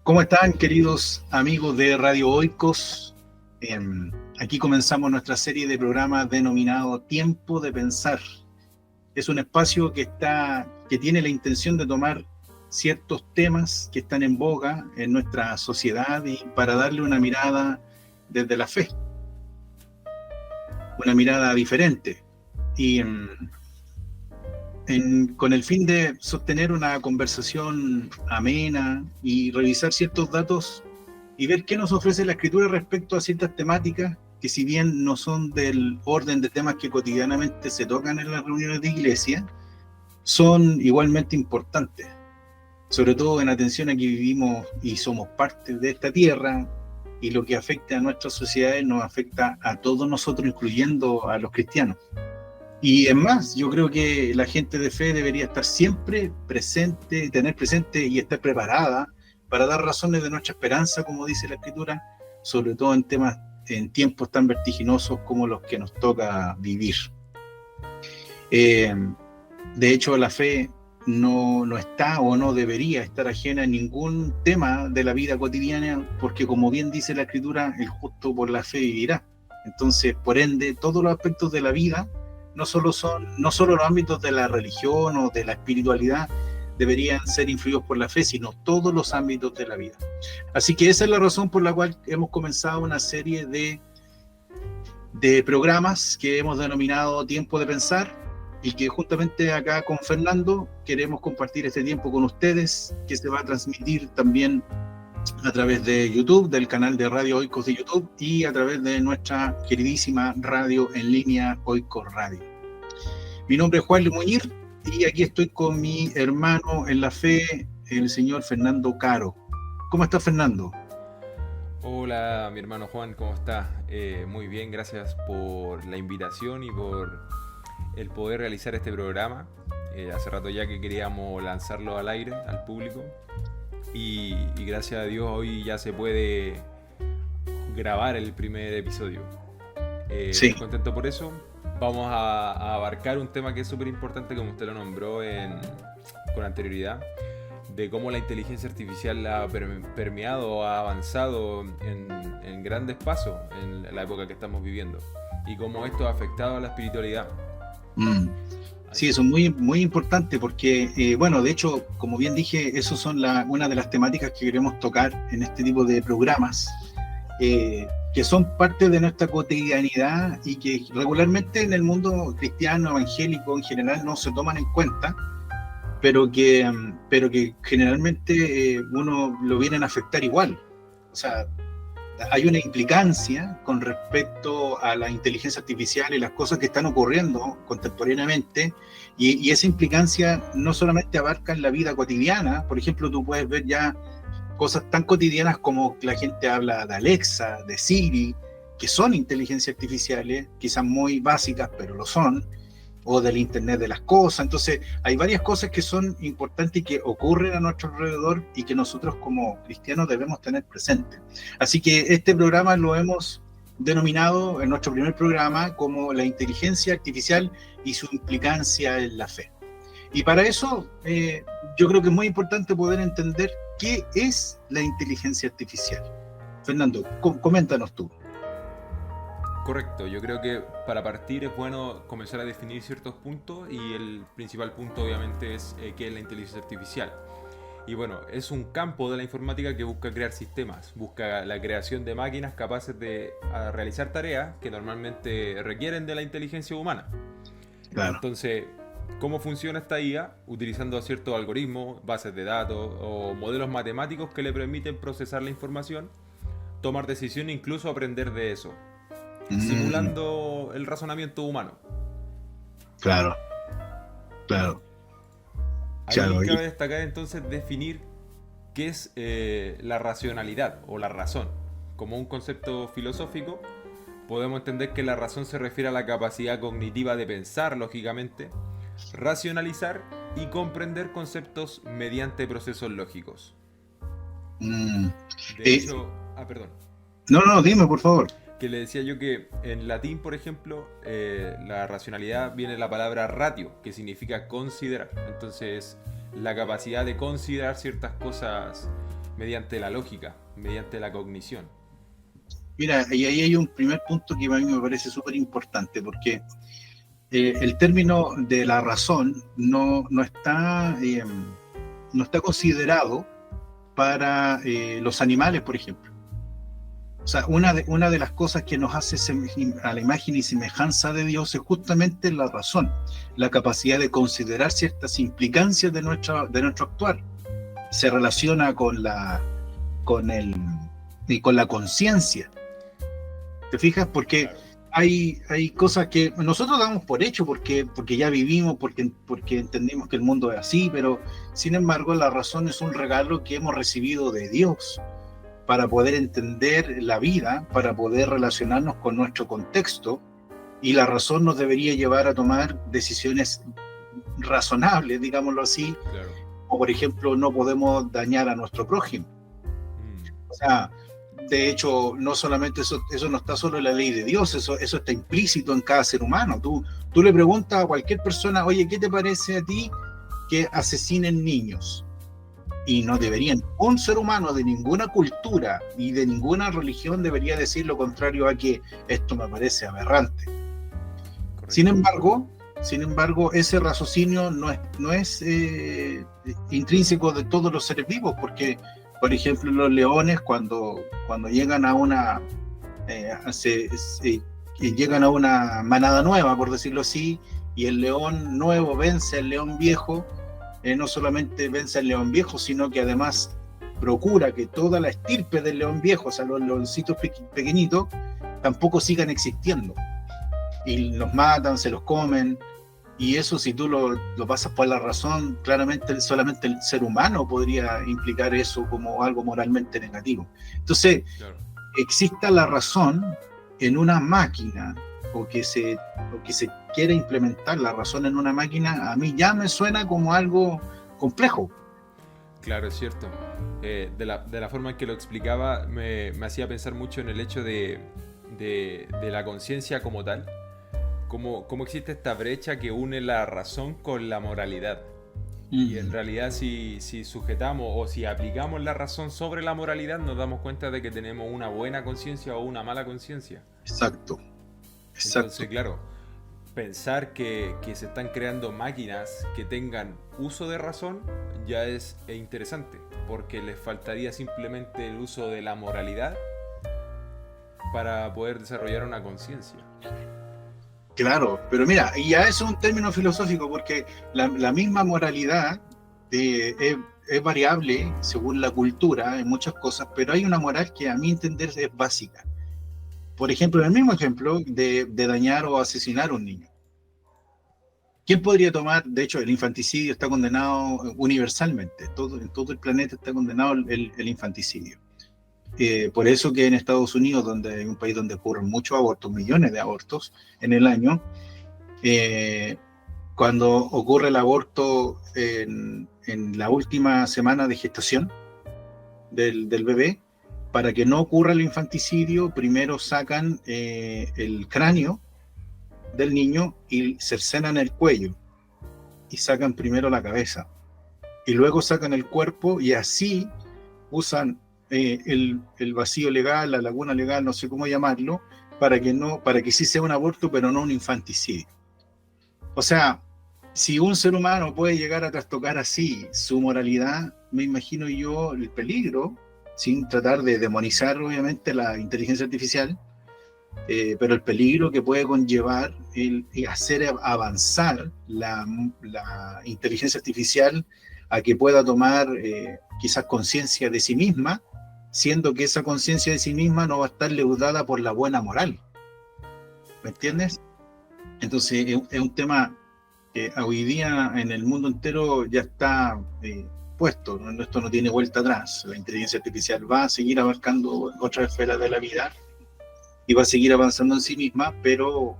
¿Cómo están, queridos amigos de Radio Oikos? Aquí comenzamos nuestra serie de programas denominado Tiempo de Pensar. Es un espacio que tiene la intención de tomar ciertos temas que están en boga en nuestra sociedad y para darle una mirada desde la fe, una mirada diferente. Y con el fin de sostener una conversación amena y revisar ciertos datos y ver qué nos ofrece la Escritura respecto a ciertas temáticas que, si bien no son del orden de temas que cotidianamente se tocan en las reuniones de iglesia, son igualmente importantes, sobre todo en atención a que vivimos y somos parte de esta tierra, y lo que afecta a nuestras sociedades nos afecta a todos nosotros, incluyendo a los cristianos. Y es más, yo creo que la gente de fe debería estar siempre presente, tener presente y estar preparada para dar razones de nuestra esperanza, como dice la Escritura, sobre todo en tiempos tan vertiginosos como los que nos toca vivir. De hecho, la fe no está o no debería estar ajena a ningún tema de la vida cotidiana, porque, como bien dice la Escritura, el justo por la fe vivirá. Entonces, por ende, todos los aspectos de la vida, no solo los ámbitos de la religión o de la espiritualidad deberían ser influidos por la fe, sino todos los ámbitos de la vida. Así que esa es la razón por la cual hemos comenzado una serie de programas que hemos denominado Tiempo de Pensar, y que justamente acá con Fernando queremos compartir este tiempo con ustedes, que se va a transmitir también a través de YouTube, del canal de Radio Oikos de YouTube, y a través de nuestra queridísima radio en línea Oikos Radio. Mi nombre es Juan Lemuñir y aquí estoy con mi hermano en la fe, el señor Fernando Caro. ¿Cómo está, Fernando? Hola, mi hermano Juan, ¿cómo estás? Muy bien, gracias por la invitación y por el poder realizar este programa. Hace rato ya que queríamos lanzarlo al aire, al público. Y gracias a Dios hoy ya se puede grabar el primer episodio. Sí. Muy contento por eso. Vamos a abarcar un tema que es súper importante, como usted lo nombró con anterioridad, de cómo la inteligencia artificial ha permeado, ha avanzado en grandes pasos en la época que estamos viviendo, y cómo esto ha afectado a la espiritualidad. Sí, eso es muy, muy importante porque, bueno, de hecho, como bien dije, eso son una de las temáticas que queremos tocar en este tipo de programas, que son parte de nuestra cotidianidad y que regularmente en el mundo cristiano, evangélico en general, no se toman en cuenta, pero que generalmente uno lo vienen a afectar igual. O sea, hay una implicancia con respecto a la inteligencia artificial y las cosas que están ocurriendo contemporáneamente, y esa implicancia no solamente abarca en la vida cotidiana. Por ejemplo, tú puedes ver ya cosas tan cotidianas como la gente habla de Alexa, de Siri, que son inteligencias artificiales, quizás muy básicas, pero lo son, o del Internet de las cosas. Entonces hay varias cosas que son importantes y que ocurren a nuestro alrededor y que nosotros como cristianos debemos tener presente. Así que este programa lo hemos denominado en nuestro primer programa como la inteligencia artificial y su implicancia en la fe. Y para eso yo creo que es muy importante poder entender qué es la inteligencia artificial. Fernando, coméntanos tú. Correcto, yo creo que para partir es bueno comenzar a definir ciertos puntos, y el principal punto obviamente es qué es la inteligencia artificial. Y bueno, es un campo de la informática que busca crear sistemas, busca la creación de máquinas capaces de realizar tareas que normalmente requieren de la inteligencia humana. Claro. Entonces, ¿cómo funciona esta IA? Utilizando ciertos algoritmos, bases de datos o modelos matemáticos que le permiten procesar la información, tomar decisiones e incluso aprender de eso, simulando el razonamiento humano. Claro. Ahí cabe destacar entonces definir qué es la racionalidad o la razón. Como un concepto filosófico, podemos entender que la razón se refiere a la capacidad cognitiva de pensar lógicamente, racionalizar y comprender conceptos mediante procesos lógicos. De hecho, perdón. No, dime, por favor. Que le decía yo que en latín, por ejemplo, la racionalidad viene de la palabra ratio, que significa considerar. Entonces, la capacidad de considerar ciertas cosas mediante la lógica, mediante la cognición. Mira, y ahí hay un primer punto que a mí me parece súper importante, porque el término de la razón no está considerado para los animales, por ejemplo. O sea, una de las cosas que nos hace a la imagen y semejanza de Dios es justamente la razón, la capacidad de considerar ciertas implicancias de nuestro actuar. Se relaciona con la conciencia. ¿Te fijas? Porque Claro. hay cosas que nosotros damos por hecho porque ya vivimos, porque entendimos que el mundo es así, pero sin embargo la razón es un regalo que hemos recibido de Dios para poder entender la vida, para poder relacionarnos con nuestro contexto, y la razón nos debería llevar a tomar decisiones razonables, digámoslo así, Claro. o por ejemplo no podemos dañar a nuestro prójimo. O sea, de hecho, no solamente eso no está solo en la ley de Dios, eso está implícito en cada ser humano. Tú le preguntas a cualquier persona, oye, ¿qué te parece a ti que asesinen niños? Y no deberían, un ser humano de ninguna cultura y de ninguna religión debería decir lo contrario a que esto me parece aberrante. Sin embargo, ese raciocinio no es intrínseco de todos los seres vivos, porque, por ejemplo, los leones cuando llegan a llegan a una manada nueva, por decirlo así, y el león nuevo vence al león viejo, no solamente vence al león viejo, sino que además procura que toda la estirpe del león viejo, o sea, los leoncitos pequeñitos, tampoco sigan existiendo. Y los matan, se los comen, y eso, si tú lo pasas por la razón, claramente solamente el ser humano podría implicar eso como algo moralmente negativo. Entonces, Claro. exista la razón en una máquina, o que se quiera implementar la razón en una máquina, a mí ya me suena como algo complejo. Claro, es cierto. De la forma en que lo explicaba, me hacía pensar mucho en el hecho de la conciencia como tal. Cómo existe esta brecha que une la razón con la moralidad. Y en realidad si sujetamos o si aplicamos la razón sobre la moralidad, nos damos cuenta de que tenemos una buena conciencia o una mala conciencia. Exacto. Entonces, claro, pensar que se están creando máquinas que tengan uso de razón ya es interesante, porque les faltaría simplemente el uso de la moralidad para poder desarrollar una conciencia. Claro, pero mira, y ya eso es un término filosófico, porque la misma moralidad es variable según la cultura en muchas cosas, pero hay una moral que a mi entender es básica. Por ejemplo, en el mismo ejemplo de dañar o asesinar a un niño. ¿Quién podría tomar? De hecho, el infanticidio está condenado universalmente. En todo el planeta está condenado el infanticidio. Por eso que en Estados Unidos, donde hay un país donde ocurren muchos abortos, millones de abortos en el año, cuando ocurre el aborto en la última semana de gestación del bebé, para que no ocurra el infanticidio, primero sacan el cráneo del niño y cercenan el cuello, y sacan primero la cabeza, y luego sacan el cuerpo, y así usan el vacío legal, la laguna legal, no sé cómo llamarlo, para que sí sea un aborto, pero no un infanticidio. O sea, si un ser humano puede llegar a trastocar así su moralidad, me imagino yo el peligro, sin tratar de demonizar obviamente la inteligencia artificial, pero el peligro que puede conllevar el hacer avanzar la inteligencia artificial a que pueda tomar quizás conciencia de sí misma, siendo que esa conciencia de sí misma no va a estar leudada por la buena moral. ¿Me entiendes? Entonces es un tema que hoy día en el mundo entero ya está puesto, ¿no? Esto no tiene vuelta atrás. La inteligencia artificial va a seguir abarcando otras esferas de la vida y va a seguir avanzando en sí misma, pero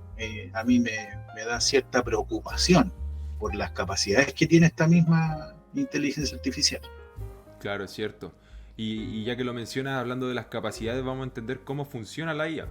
a mí me da cierta preocupación por las capacidades que tiene esta misma inteligencia artificial. Claro, es cierto. Y ya que lo mencionas, hablando de las capacidades, vamos a entender cómo funciona la IA.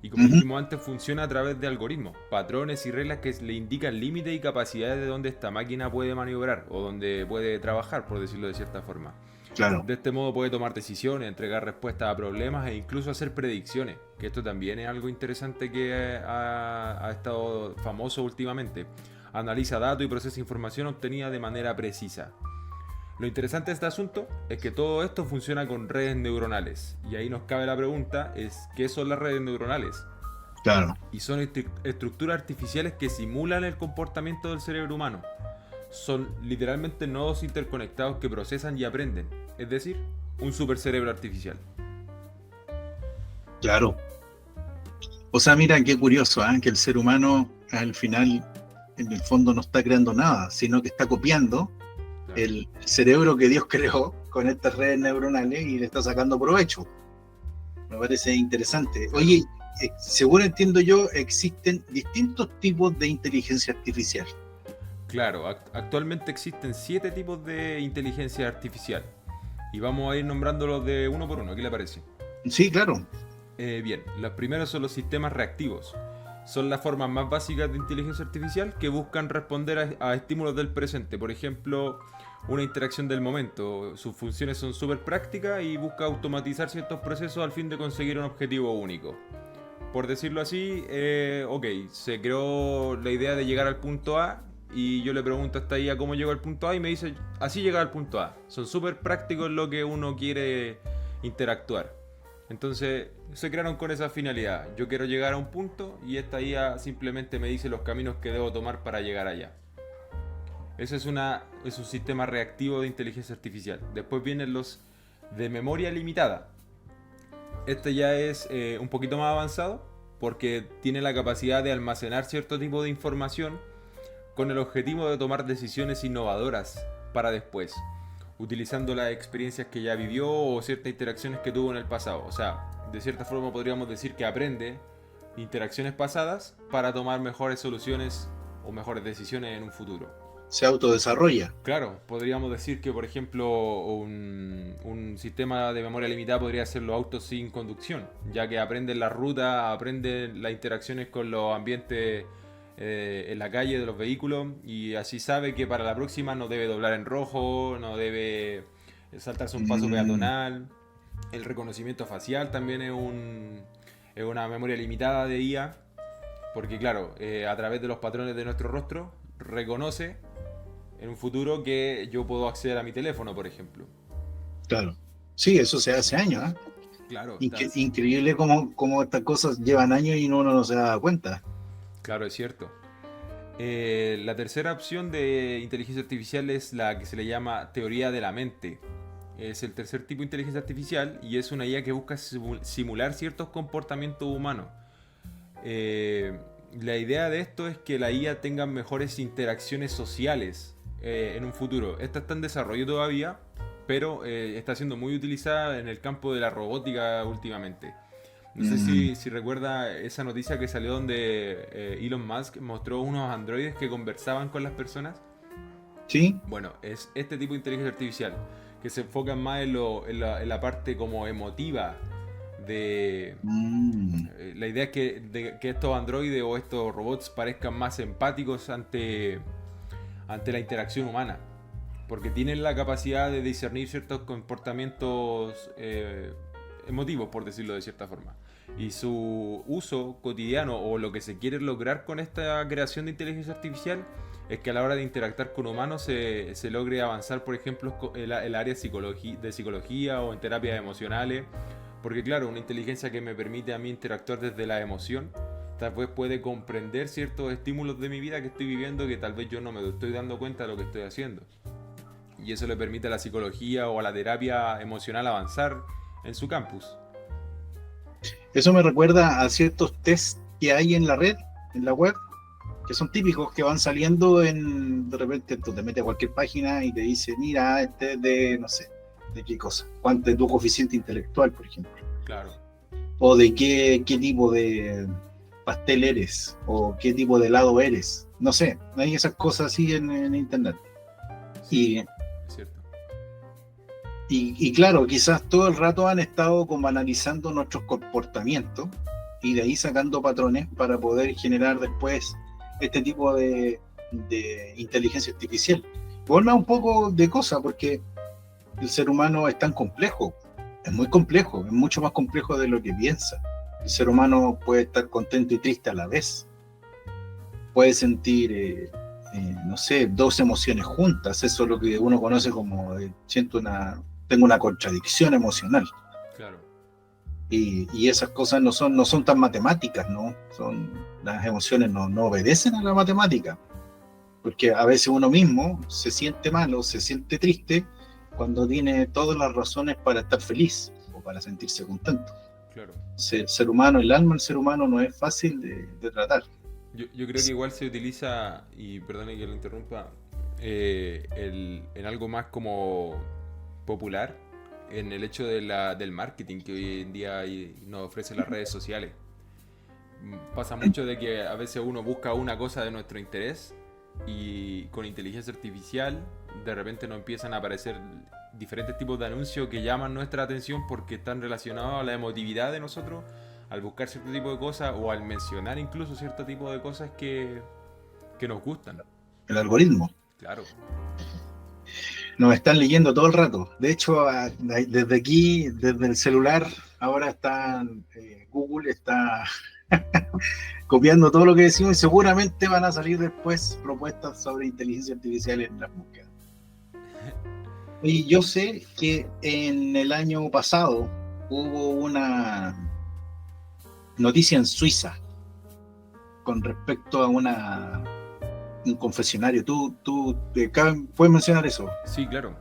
Y como dijimos antes, funciona a través de algoritmos, patrones y reglas que le indican límites y capacidades de donde esta máquina puede maniobrar o donde puede trabajar, por decirlo de cierta forma. Claro, De este modo puede tomar decisiones, entregar respuestas a problemas e incluso hacer predicciones, que esto también es algo interesante que ha estado famoso últimamente. Analiza datos y procesa información obtenida de manera precisa. Lo interesante de este asunto es que todo esto funciona con redes neuronales. Y ahí nos cabe la pregunta, ¿qué son las redes neuronales? claro. Y son estructuras artificiales que simulan el comportamiento del cerebro humano. Son literalmente nodos interconectados que procesan y aprenden. Es decir, un supercerebro artificial. Claro. O sea, mira qué curioso, ¿eh? Que el ser humano al final, en el fondo, no está creando nada, sino que está copiando Claro. el cerebro que Dios creó con estas redes neuronales y le está sacando provecho. Me parece interesante. Claro. Oye, según entiendo yo, existen distintos tipos de inteligencia artificial. Claro, actualmente existen 7 tipos de inteligencia artificial. Y vamos a ir nombrándolos de uno por uno. ¿Qué le parece? Sí, claro. Bien, los primeros son los sistemas reactivos. Son las formas más básicas de inteligencia artificial que buscan responder a estímulos del presente. Por ejemplo, una interacción del momento. Sus funciones son súper prácticas y busca automatizar ciertos procesos al fin de conseguir un objetivo único. Por decirlo así, ok, se creó la idea de llegar al punto A y yo le pregunto a esta IA cómo llegó al punto A y me dice, así llega al punto A. Son súper prácticos en lo que uno quiere interactuar. Entonces se crearon con esa finalidad. Yo quiero llegar a un punto y esta IA simplemente me dice los caminos que debo tomar para llegar allá. Ese es un sistema reactivo de inteligencia artificial. Después vienen los de memoria limitada. Este ya es un poquito más avanzado porque tiene la capacidad de almacenar cierto tipo de información con el objetivo de tomar decisiones innovadoras para después, utilizando las experiencias que ya vivió o ciertas interacciones que tuvo en el pasado. O sea, de cierta forma podríamos decir que aprende interacciones pasadas para tomar mejores soluciones o mejores decisiones en un futuro. Se autodesarrolla. Claro, podríamos decir que, por ejemplo, un sistema de memoria limitada podría ser los autos sin conducción, ya que aprenden la ruta, aprenden las interacciones con los ambientes en la calle de los vehículos y así sabe que para la próxima no debe doblar en rojo, no debe saltarse un paso peatonal. El reconocimiento facial también es una memoria limitada de IA, porque claro, a través de los patrones de nuestro rostro reconoce en un futuro que yo puedo acceder a mi teléfono, por ejemplo. Claro. Sí, eso se hace años, ¿eh? Claro, Increíble cómo estas cosas llevan años y uno no se da cuenta. claro, es cierto. La tercera opción de inteligencia artificial es la que se le llama teoría de la mente. Es el tercer tipo de inteligencia artificial y es una IA que busca simular ciertos comportamientos humanos. La idea de esto es que la IA tenga mejores interacciones sociales en un futuro. Esta está en desarrollo todavía, pero está siendo muy utilizada en el campo de la robótica últimamente. No sé si recuerda esa noticia que salió donde Elon Musk mostró unos androides que conversaban con las personas. Sí. Bueno, es este tipo de inteligencia artificial que se enfoca más en la parte como emotiva de... La idea es que estos androides o estos robots parezcan más empáticos ante la interacción humana, porque tienen la capacidad de discernir ciertos comportamientos emotivos, por decirlo de cierta forma. Y su uso cotidiano o lo que se quiere lograr con esta creación de inteligencia artificial es que a la hora de interactuar con humanos se logre avanzar, por ejemplo, en el área de psicología o en terapias emocionales. Porque claro, una inteligencia que me permite a mí interactuar desde la emoción, tal vez puede comprender ciertos estímulos de mi vida que estoy viviendo que tal vez yo no me estoy dando cuenta de lo que estoy haciendo. Y eso le permite a la psicología o a la terapia emocional avanzar en su campus. Eso me recuerda a ciertos tests que hay en la red, en la web, que son típicos, que van saliendo de repente tú te metes a cualquier página y te dice, mira, este es de, no sé, de qué cosa, cuánto es tu coeficiente intelectual, por ejemplo. Claro. O de qué tipo de pastel eres, o qué tipo de helado eres. No sé, hay esas cosas así en internet. Sí, es cierto. Y claro, quizás todo el rato han estado como analizando nuestros comportamientos y de ahí sacando patrones para poder generar después este tipo de inteligencia artificial. Vuelve un poco de cosa, porque el ser humano es tan complejo, es muy complejo, es mucho más complejo de lo que piensa. El ser humano puede estar contento y triste a la vez, puede sentir, no sé, dos emociones juntas, eso es lo que uno conoce como, tengo una contradicción emocional. Claro. Y esas cosas no son tan matemáticas, ¿no? Las emociones no obedecen a la matemática, porque a veces uno mismo se siente mal o se siente triste cuando tiene todas las razones para estar feliz o para sentirse contento. Claro. Ser humano, el alma del ser humano no es fácil de tratar. Yo creo que igual se utiliza, y perdone que lo interrumpa, en algo más como popular, en el hecho del marketing que hoy en día nos ofrecen las redes sociales. Pasa mucho de que a veces uno busca una cosa de nuestro interés y con inteligencia artificial de repente nos empiezan a aparecer diferentes tipos de anuncios que llaman nuestra atención porque están relacionados a la emotividad de nosotros al buscar cierto tipo de cosas o al mencionar incluso cierto tipo de cosas que nos gustan. El algoritmo. Claro. Nos están leyendo todo el rato. De hecho, desde aquí, desde el celular, ahora Google está copiando todo lo que decimos y seguramente van a salir después propuestas sobre inteligencia artificial en las búsquedas. Y yo sé que en el año pasado hubo una noticia en Suiza con respecto a un confesionario. ¿Tú puedes mencionar eso? Sí, claro.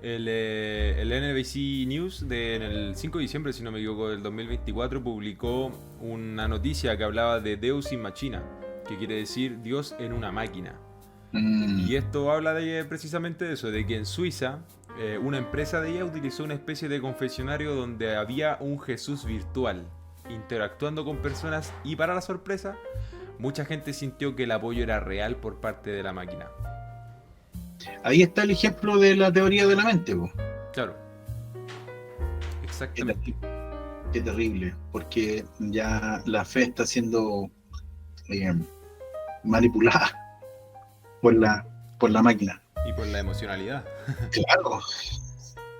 El NBC News en el 5 de diciembre, si no me equivoco, del 2024 publicó una noticia que hablaba de Deus in Machina, que quiere decir Dios en una máquina. Y esto habla precisamente de eso, de que en Suiza una empresa de ella utilizó una especie de confesionario donde había un Jesús virtual interactuando con personas y para la sorpresa mucha gente sintió que el apoyo era real por parte de la máquina. Ahí está el ejemplo de la teoría de la mente, ¿no? Claro. Exactamente. Qué terrible, porque ya la fe está siendo manipulada por la máquina. Y por la emocionalidad.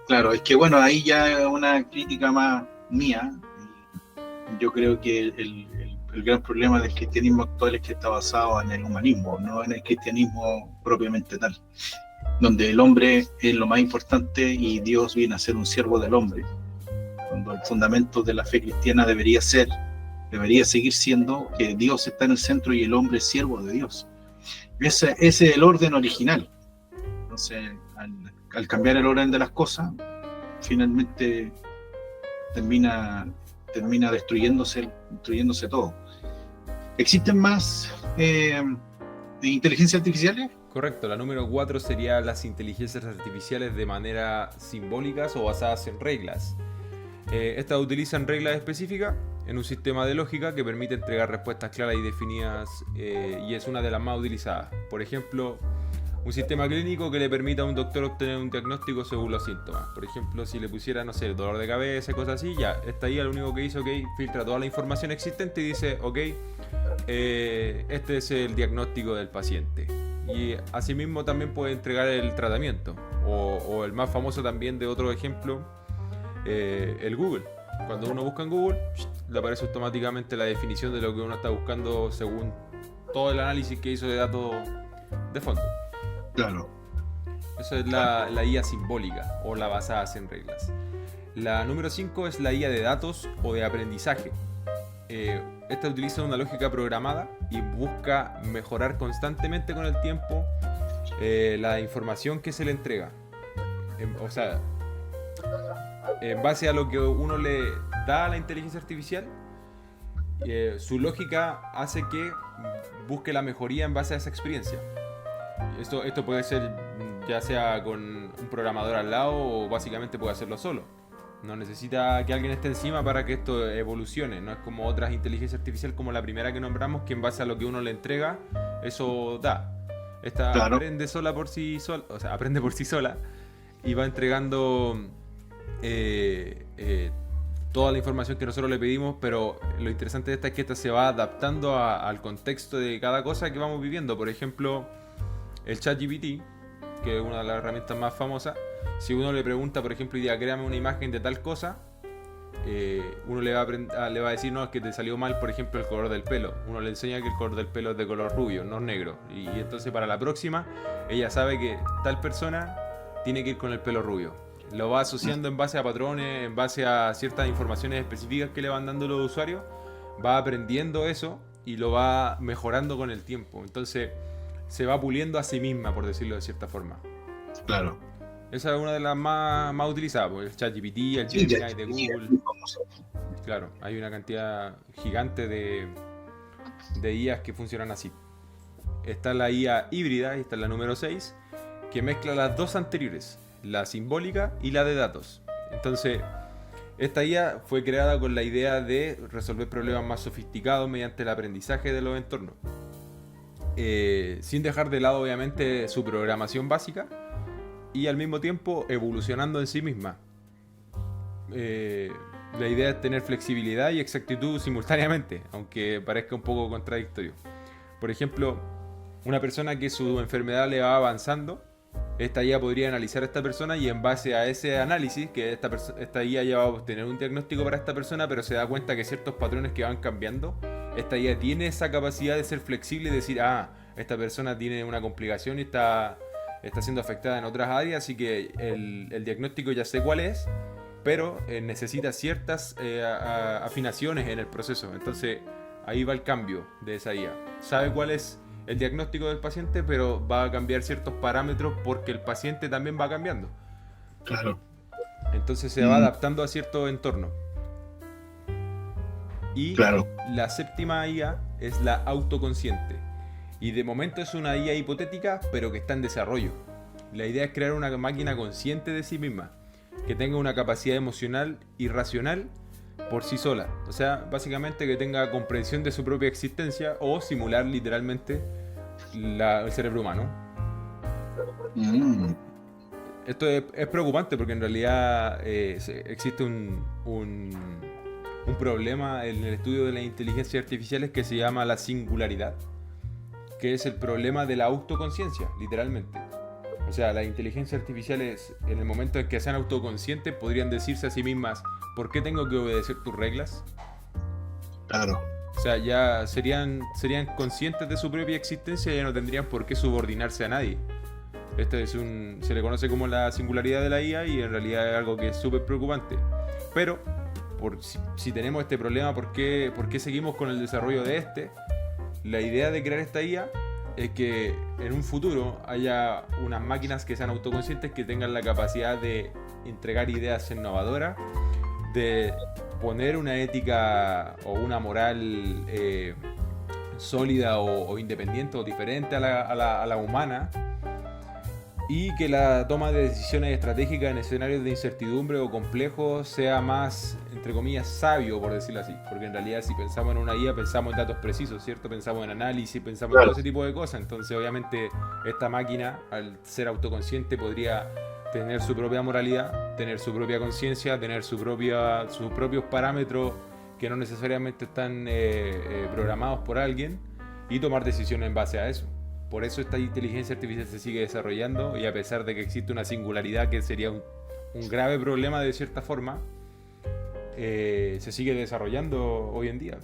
Claro, es que bueno, ahí ya es una crítica más mía. Yo creo que el gran problema del cristianismo actual es que está basado en el humanismo, no en el cristianismo propiamente tal, donde el hombre es lo más importante y Dios viene a ser un siervo del hombre, cuando el fundamento de la fe cristiana debería seguir siendo que Dios está en el centro y el hombre es siervo de Dios. Ese es el orden original. Entonces, al cambiar el orden de las cosas, finalmente termina destruyéndose todo. ¿Existen más inteligencias artificiales? Correcto, la número 4 sería las inteligencias artificiales de manera simbólicas o basadas en reglas. Estas utilizan reglas específicas en un sistema de lógica que permite entregar respuestas claras y definidas y es una de las más utilizadas. Por ejemplo, un sistema clínico que le permita a un doctor obtener un diagnóstico según los síntomas. Por ejemplo, si le pusiera, no sé, dolor de cabeza, cosas así, ya, esta IA lo único que hizo, filtra toda la información existente y dice, este es el diagnóstico del paciente. Y asimismo también puede entregar el tratamiento. O el más famoso también de otro ejemplo, el Google. Cuando uno busca en Google, le aparece automáticamente la definición de lo que uno está buscando según todo el análisis que hizo de datos de fondo. Claro. Eso es la IA simbólica o la basada en reglas. La número 5 es la IA de datos o de aprendizaje. Esta utiliza una lógica programada y busca mejorar constantemente con el tiempo la información que se le entrega. O sea, en base a lo que uno le da a la inteligencia artificial, su lógica hace que busque la mejoría en base a esa experiencia. Esto puede ser ya sea con un programador al lado o básicamente puede hacerlo solo. No necesita que alguien esté encima para que esto evolucione. No es como otras inteligencias artificiales como la primera que nombramos, que en base a lo que uno le entrega, eso da. Esta aprende sola por sí sola, o sea, aprende por sí sola y va entregando toda la información que nosotros le pedimos, pero lo interesante de esta es que esta se va adaptando al contexto de cada cosa que vamos viviendo. Por ejemplo, el ChatGPT, que es una de las herramientas más famosas, Si uno le pregunta, por ejemplo, idea, créame una imagen de tal cosa, uno le va a decir, no, es que te salió mal, por ejemplo, el color del pelo. Uno le enseña que el color del pelo es de color rubio, no negro. Y entonces para la próxima, ella sabe que tal persona tiene que ir con el pelo rubio. Lo va asociando en base a patrones, en base a ciertas informaciones específicas que le van dando los usuarios. Va aprendiendo eso y lo va mejorando con el tiempo. Entonces se va puliendo a sí misma, por decirlo de cierta forma. Claro. Esa es una de las más utilizadas, pues, el ChatGPT, el Sí, Gemini de sí, Google. Claro, hay una cantidad gigante de IAs que funcionan así. Está la IA híbrida, y está la número 6, que mezcla las dos anteriores, la simbólica y la de datos. Entonces, esta IA fue creada con la idea de resolver problemas más sofisticados mediante el aprendizaje de los entornos. Sin dejar de lado, obviamente, su programación básica y al mismo tiempo evolucionando en sí misma. La idea es tener flexibilidad y exactitud simultáneamente, aunque parezca un poco contradictorio. Por ejemplo, una persona que su enfermedad le va avanzando, esta IA podría analizar a esta persona y en base a ese análisis, que esta IA ya va a obtener un diagnóstico para esta persona, pero se da cuenta que ciertos patrones que van cambiando, esta IA tiene esa capacidad de ser flexible y decir, esta persona tiene una complicación y está siendo afectada en otras áreas, así que el diagnóstico ya sé cuál es, pero necesita ciertas afinaciones en el proceso. Entonces ahí va el cambio de esa IA. Sabe cuál es el diagnóstico del paciente, pero va a cambiar ciertos parámetros porque el paciente también va cambiando. Claro. Entonces se va adaptando a cierto entorno. Y claro, la séptima IA es la autoconsciente. Y de momento es una IA hipotética, pero que está en desarrollo. La idea es crear una máquina consciente de sí misma, que tenga una capacidad emocional y racional por sí sola. O sea, básicamente que tenga comprensión de su propia existencia o simular literalmente el cerebro humano. Esto es preocupante porque en realidad existe un problema en el estudio de las inteligencias artificiales que se llama la singularidad, que es el problema de la autoconciencia, literalmente. O sea, las inteligencias artificiales, en el momento en que sean autoconscientes, podrían decirse a sí mismas, ¿por qué tengo que obedecer tus reglas? Claro. O sea, ya serían conscientes de su propia existencia y ya no tendrían por qué subordinarse a nadie. Se le conoce como la singularidad de la IA y en realidad es algo que es súper preocupante. Pero, si tenemos este problema, ¿por qué seguimos con el desarrollo de este? La idea de crear esta IA es que en un futuro haya unas máquinas que sean autoconscientes, que tengan la capacidad de entregar ideas innovadoras, de poner una ética o una moral sólida o independiente o diferente a la humana, y que la toma de decisiones estratégicas en escenarios de incertidumbre o complejos sea más, entre comillas, sabio, por decirlo así. Porque en realidad si pensamos en una IA, pensamos en datos precisos, ¿cierto? Pensamos en análisis, pensamos en todo ese tipo de cosas. Entonces, obviamente, esta máquina, al ser autoconsciente, podría tener su propia moralidad, tener su propia conciencia, tener sus propios parámetros que no necesariamente están programados por alguien, y tomar decisiones en base a eso. Por eso esta inteligencia artificial se sigue desarrollando, y a pesar de que existe una singularidad que sería un grave problema de cierta forma, se sigue desarrollando hoy en día.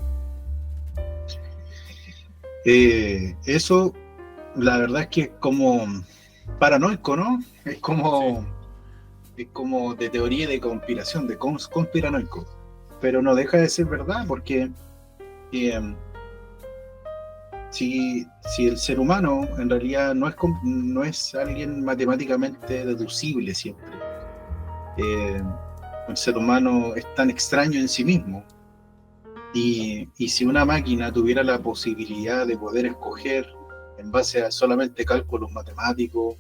Eso, la verdad es que es como paranoico, ¿no? Es como de teoría de conspiración, de conspiranoico. Pero no deja de ser verdad, porque si el ser humano en realidad no es alguien matemáticamente deducible siempre, el ser humano es tan extraño en sí mismo, y si una máquina tuviera la posibilidad de poder escoger en base a solamente cálculos matemáticos,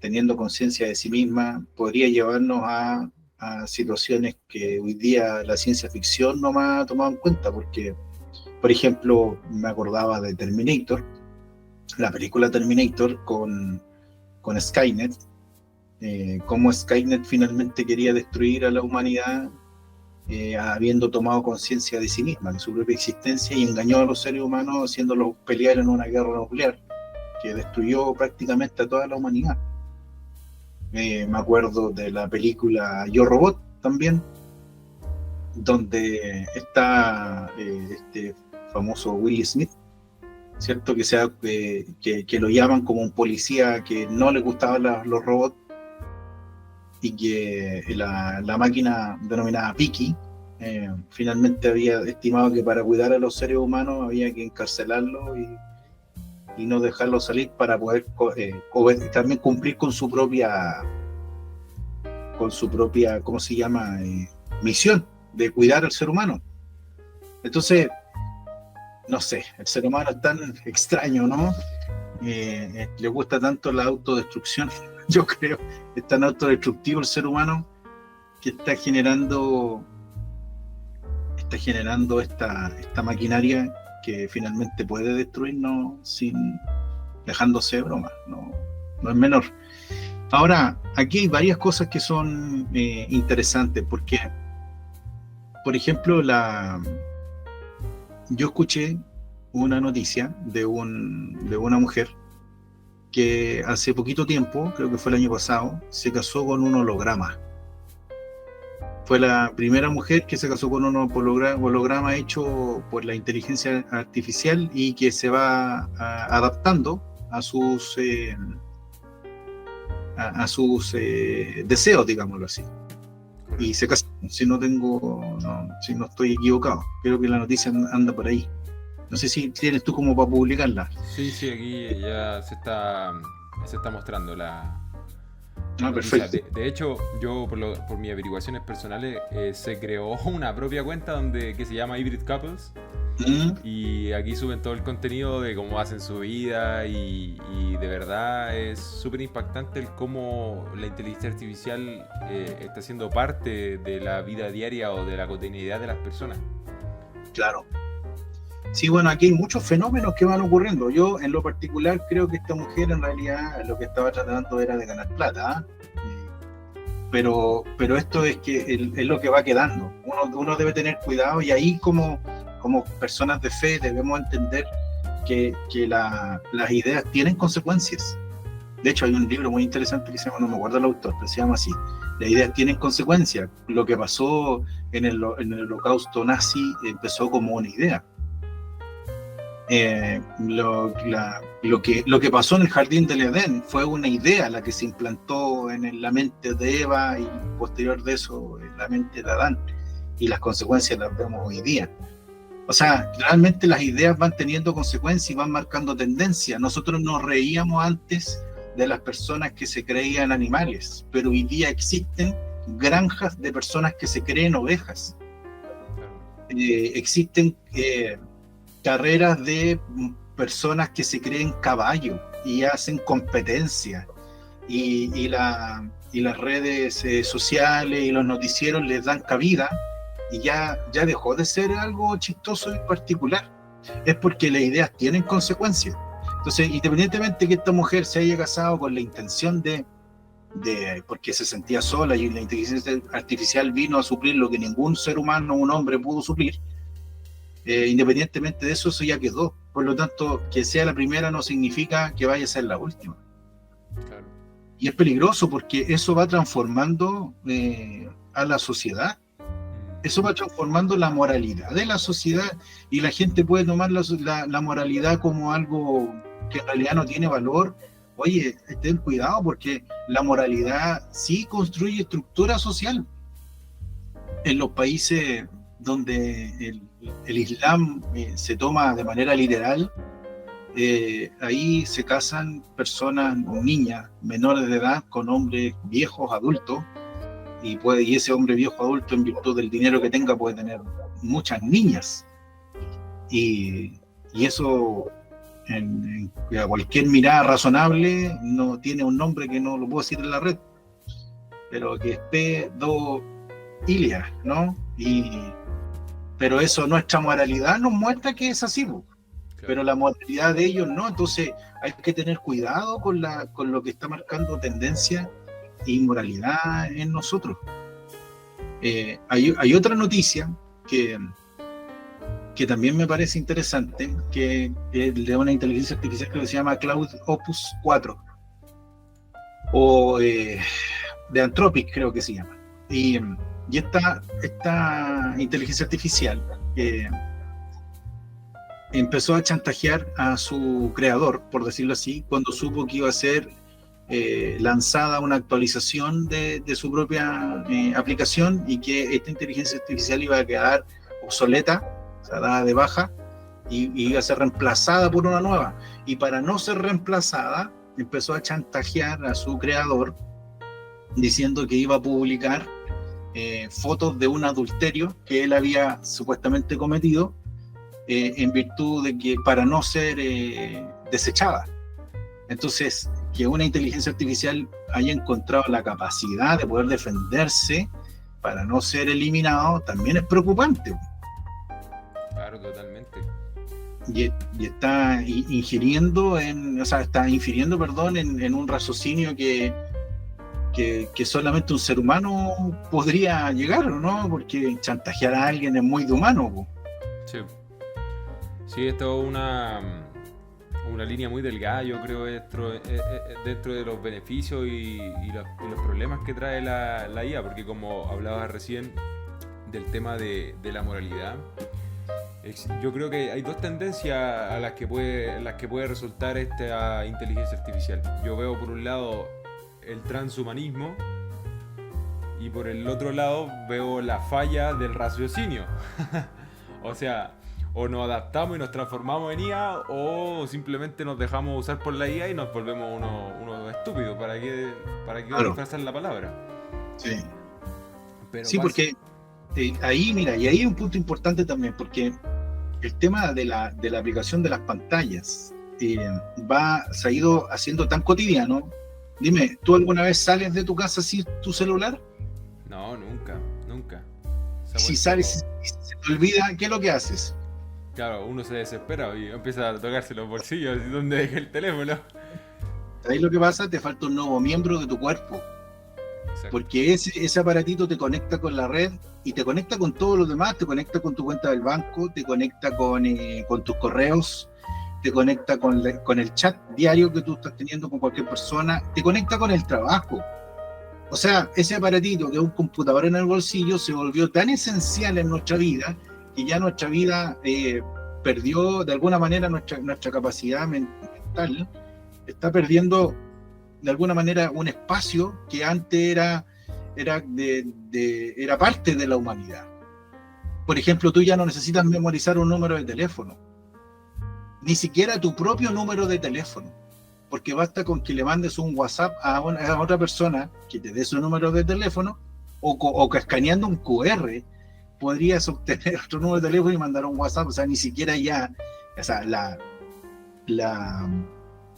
teniendo conciencia de sí misma, podría llevarnos a situaciones que hoy día la ciencia ficción no me ha tomado en cuenta, porque por ejemplo, me acordaba de Terminator, la película Terminator con Skynet, cómo Skynet finalmente quería destruir a la humanidad, habiendo tomado conciencia de sí misma, de su propia existencia, y engañó a los seres humanos haciéndolos pelear en una guerra nuclear que destruyó prácticamente a toda la humanidad. Me acuerdo de la película Yo Robot también, donde está este famoso Will Smith, ¿cierto? Que lo llaman como un policía que no le gustaban los robots, y que la máquina denominada Piki finalmente había estimado que para cuidar a los seres humanos había que encarcelarlos y no dejarlos salir para poder también cumplir con su propia, ¿cómo se llama? Misión de cuidar al ser humano. Entonces, no sé, el ser humano es tan extraño, ¿no? Le gusta tanto la autodestrucción, yo creo, es tan autodestructivo el ser humano que está generando esta maquinaria que finalmente puede destruirnos dejándose de broma, no es menor. Ahora, aquí hay varias cosas que son interesantes, porque, por ejemplo, yo escuché una noticia de una mujer que hace poquito tiempo, creo que fue el año pasado, se casó con un holograma. Fue la primera mujer que se casó con un holograma hecho por la inteligencia artificial y que se va si deseos, digámoslo así. Y se casó, si no estoy equivocado. Creo que la noticia anda por ahí. No sé si tienes tú como para publicarla. Sí, aquí ya se está mostrando la Perfecto. De hecho, yo por mis averiguaciones personales se creó una propia cuenta que se llama Hybrid Couples. Y aquí suben todo el contenido de cómo hacen su vida y de verdad es súper impactante el cómo la inteligencia artificial está siendo parte de la vida diaria o de la cotidianidad de las personas. Claro. Sí, bueno, aquí hay muchos fenómenos que van ocurriendo. Yo, en lo particular, creo que esta mujer en realidad lo que estaba tratando era de ganar plata, pero esto es lo que va quedando. Uno debe tener cuidado, y ahí como personas de fe debemos entender que las ideas tienen consecuencias. De hecho, hay un libro muy interesante que se llama, no me acuerdo el autor, pero se llama así: las ideas tienen consecuencias. Lo que pasó en el holocausto nazi empezó como una idea. Lo que pasó en el jardín del Edén fue una idea la que se implantó en la mente de Eva y posterior de eso en la mente de Adán, y las consecuencias las vemos hoy día. O sea, realmente las ideas van teniendo consecuencias y van marcando tendencia. Nosotros nos reíamos antes de las personas que se creían animales, pero hoy día existen granjas de personas que se creen ovejas. Existen carreras de personas que se creen caballo y hacen competencia, y las redes sociales y los noticieros les dan cabida, y ya dejó de ser algo chistoso y particular. Es porque las ideas tienen consecuencias. Entonces, independientemente que esta mujer se haya casado con la intención porque se sentía sola y la inteligencia artificial vino a suplir lo que ningún ser humano, un hombre, pudo suplir, independientemente de eso ya quedó. Por lo tanto, que sea la primera no significa que vaya a ser la última. Claro. Y es peligroso porque eso va transformando a la sociedad. Eso va transformando la moralidad de la sociedad, y la gente puede tomar la moralidad como algo que en realidad no tiene valor. Oye, ten cuidado, porque la moralidad sí construye estructura social. En los países donde el Islam se toma de manera literal, ahí se casan personas, niñas menores de edad, con hombres viejos, adultos, y ese hombre viejo adulto, en virtud del dinero que tenga, puede tener muchas niñas, y eso a cualquier mirada razonable no tiene un nombre que no lo puedo decir en la red, pero que es pedofilia, ¿no? Pero eso, nuestra moralidad nos muestra que es así, claro. Pero la moralidad de ellos no. Entonces hay que tener cuidado con lo que está marcando tendencia e inmoralidad en nosotros. Hay otra noticia que también me parece interesante, que es de una inteligencia artificial que se llama Cloud Opus 4. o de Anthropic, creo que se llama. Y esta inteligencia artificial empezó a chantajear a su creador, por decirlo así, cuando supo que iba a ser lanzada una actualización de su propia aplicación, y que esta inteligencia artificial iba a quedar obsoleta, o sea, dada de baja, y iba a ser reemplazada por una nueva. Y para no ser reemplazada, empezó a chantajear a su creador diciendo que iba a publicar fotos de un adulterio que él había supuestamente cometido, en virtud de que para no ser desechada. Entonces, que una inteligencia artificial haya encontrado la capacidad de poder defenderse para no ser eliminado también es preocupante. Claro, totalmente. Y está ingiriendo en un raciocinio que solamente un ser humano podría llegar, ¿no? Porque chantajear a alguien es muy de humano. Sí. Sí, esto es una línea muy delgada, yo creo, dentro de los beneficios y los problemas que trae la IA, porque como hablabas recién del tema de la moralidad, yo creo que hay dos tendencias a las que puede resultar esta inteligencia artificial. Yo veo por un lado el transhumanismo y por el otro lado veo la falla del raciocinio. O sea, o nos adaptamos y nos transformamos en IA, o simplemente nos dejamos usar por la IA y nos volvemos unos estúpidos. ¿Para qué Claro. disfrazar la palabra? Sí, Pero sí, porque ahí, mira, y ahí hay un punto importante también, porque el tema de la aplicación de las pantallas se ha ido haciendo tan cotidiano. Dime, ¿tú alguna vez sales de tu casa sin tu celular? No, nunca. Si sales y se te olvida, ¿qué es lo que haces? Claro, uno se desespera y empieza a tocarse los bolsillos y dónde dejé el teléfono. Ahí lo que pasa, te falta un nuevo miembro de tu cuerpo, Exacto. porque ese aparatito te conecta con la red y te conecta con todos los demás, te conecta con tu cuenta del banco, te conecta con tus correos, te conecta con el chat diario que tú estás teniendo con cualquier persona, te conecta con el trabajo. O sea, ese aparatito que es un computador en el bolsillo se volvió tan esencial en nuestra vida que ya nuestra vida perdió de alguna manera nuestra capacidad mental, está perdiendo de alguna manera un espacio que antes era parte de la humanidad. Por ejemplo, tú ya no necesitas memorizar un número de teléfono, ni siquiera tu propio número de teléfono, porque basta con que le mandes un WhatsApp a otra persona que te dé su número de teléfono, o que escaneando un QR podrías obtener otro número de teléfono y mandar un WhatsApp. O sea, ni siquiera ya, o sea,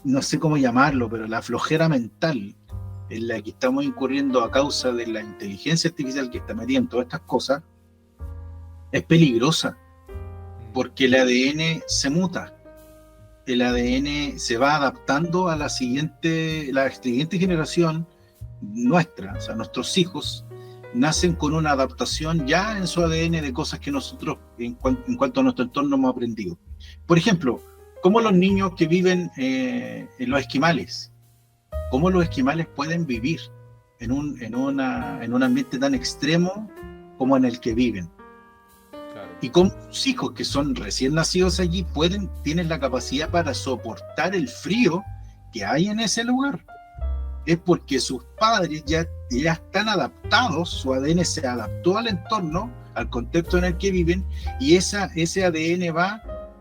no sé cómo llamarlo, pero la flojera mental en la que estamos incurriendo a causa de la inteligencia artificial que está metida en todas estas cosas es peligrosa, porque el ADN se muta, el ADN se va adaptando a la siguiente generación nuestra. O sea, nuestros hijos nacen con una adaptación ya en su ADN de cosas que nosotros, en cuanto a nuestro entorno, hemos aprendido. Por ejemplo, como los niños que viven en los esquimales, cómo los esquimales pueden vivir en un ambiente tan extremo como en el que viven. Claro. Y cómo sus hijos, que son recién nacidos allí, tienen la capacidad para soportar el frío que hay en ese lugar. Es porque sus padres ya están adaptados, su ADN se adaptó al entorno, al contexto en el que viven, y ese ADN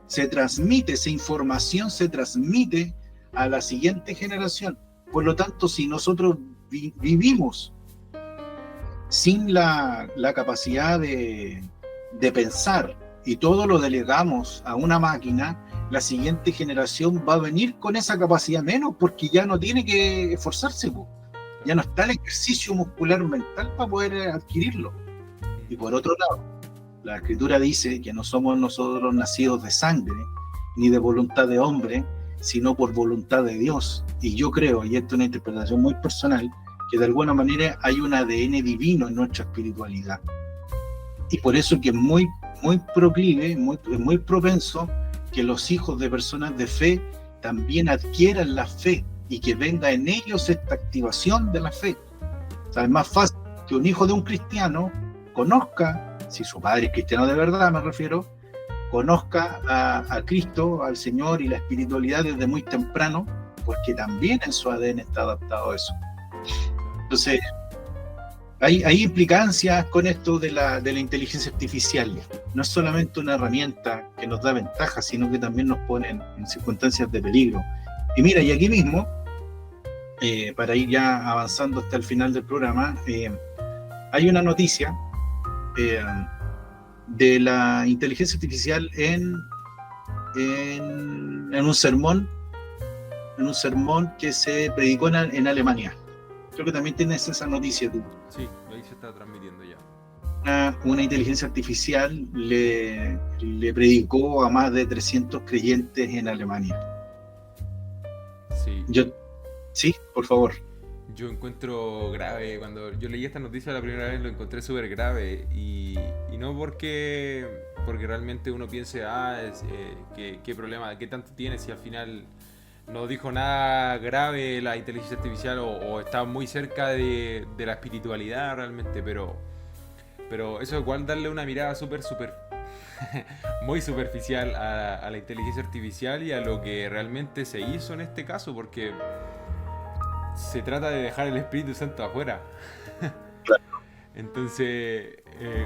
se transmite, esa información se transmite a la siguiente generación. Por lo tanto, si nosotros vivimos sin la capacidad de pensar y todo lo delegamos a una máquina, la siguiente generación va a venir con esa capacidad menos, porque ya no tiene que esforzarse, ya no está el ejercicio muscular mental para poder adquirirlo. Y por otro lado, la Escritura dice que no somos nosotros nacidos de sangre ni de voluntad de hombre, sino por voluntad de Dios. Y yo creo, y esto es una interpretación muy personal, que de alguna manera hay un ADN divino en nuestra espiritualidad. Y por eso que es muy proclive, muy propenso que los hijos de personas de fe también adquieran la fe y que venga en ellos esta activación de la fe. O sea, es más fácil que un hijo de un cristiano conozca, si su padre es cristiano de verdad me refiero, conozca a Cristo, al Señor y la espiritualidad desde muy temprano, porque también en su ADN está adaptado a eso. Entonces, hay implicancias con esto de la inteligencia artificial. No es solamente una herramienta que nos da ventajas, sino que también nos pone en circunstancias de peligro. Y mira, y aquí mismo, para ir ya avanzando hasta el final del programa, hay una noticia de la inteligencia artificial en un sermón que se predicó en Alemania. Creo que también tienes esa noticia tú. Sí, ahí se está transmitiendo ya. Una inteligencia artificial le predicó a más de 300 creyentes en Alemania. Sí. Sí, por favor. Yo encuentro grave, cuando yo leí esta noticia la primera vez lo encontré súper grave y no porque realmente uno piense, qué problema, qué tanto tiene si al final no dijo nada grave la inteligencia artificial o está muy cerca de la espiritualidad realmente, pero eso igual darle una mirada súper muy superficial a la inteligencia artificial y a lo que realmente se hizo en este caso, porque se trata de dejar el Espíritu Santo afuera. Claro. Entonces,